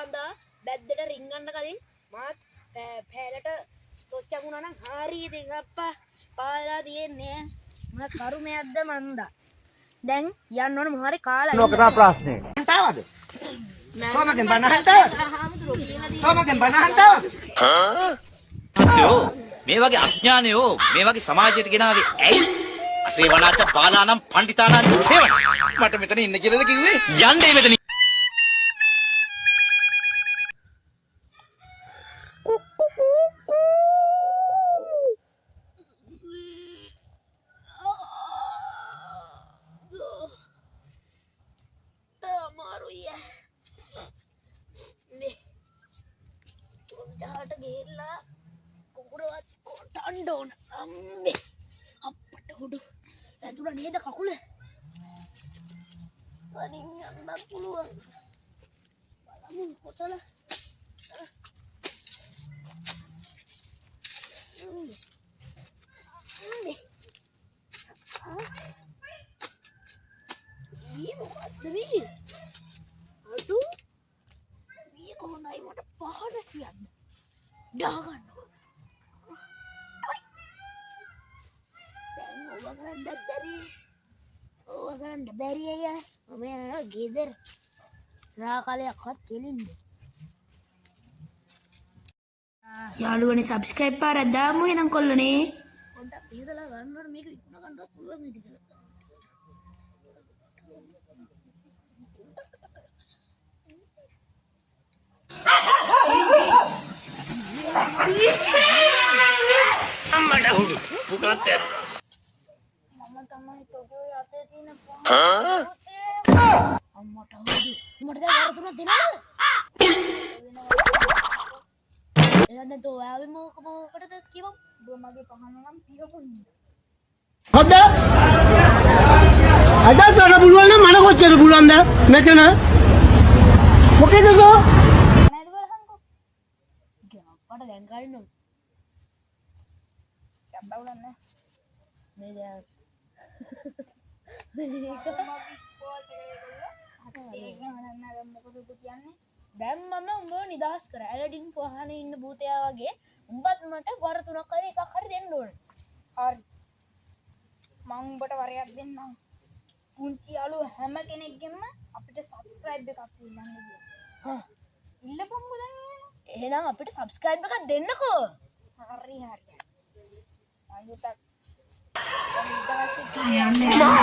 කන්දා බැද්දට රින්ගන්න කලින් මාත් පෑලට සොච්චක් වුණා නම් හරි ඉතින් අප්පා පාලා තියෙන්නේ මොන කරුමයක්ද මන්දා දැන් යන්න ඕන මොහරි කාලා ලෝකතා ප්‍රශ්නේ හන්තාවද කොමගෙන් බණ හන්තාවද කොමගෙන් බණ හන්තාවද මේ වගේ අඥානයෝ මේ වගේ සමාජයට ගෙනාවේ ඇයි අසේවනාච බාලානම් පණ්ඩිතානම් සේවන මට මෙතන ඉන්න කියලාද කිව්වේ යන්නේ මෙතන ජාට ගිහිල්ලා කුකුරවත් කොටන්න ඕන අම්මේ අප්පට හුඩු ඇතුළේ නේද කකුල අනින් යන්නත් පුළුවන් බලමු කොතල මොකද්ද මේ අඩු මේ කොහොඳයි මට පහන කියන්න දාගන්න දැන් ඕවා කරන්න බැරි අය මම යනවා ගෙදර රාකාලයක්වත් කෙලින්න යාළුවනේ සබ්ස්ක්‍රයිබ් පාරක් දාමු එනම් කොල්ලනේ පොඩ්ඩක් පිහදලා ගන්නකොට මේක ඉක්ම ගන්නවත් පුළුවන් නේද කියලා අම්මට හුඩු පුකත් ඇර මම තමයි තෝගේ යතේ තියෙන අම්මට හුඩු මට දැන් වර තුනක් දෙනවද එනද තෝ ආවේ මොකටද කිව්වම් බෝ මගේ පහන නම් පිරපොන්නේ හොද්ද අද තොර පුළුවන් නම් මන කොච්චර පුළුවන්ද මෙතන මොකේද ගෝ නේද බලහන්කෝ අප්පට දැන් ගන්න ඕන යබ්බවලන්නේ මේ දැන් දැන් මම උඹව නිදහස් කරා ඇලඩින් පහනේ ඉන්න භූතයා වගේ උඹත් මට වර තුනක් හරි එකක් හරි දෙන්න ඕනේ හරි මම උඹට වරයක් දෙන්නම් පුංචි යාළුවෝ හැම කෙනෙක්ගෙම අපිට සබ්ස්ක්‍රයිබ් එකක් දෙන්න කියලා ඉල්ලපම්කෝ දැන් එහෙනම් අපිට සබ්ස්ක්‍රයිබ් එකක් දෙන්නකෝ හරි අයුතක් නිදහස්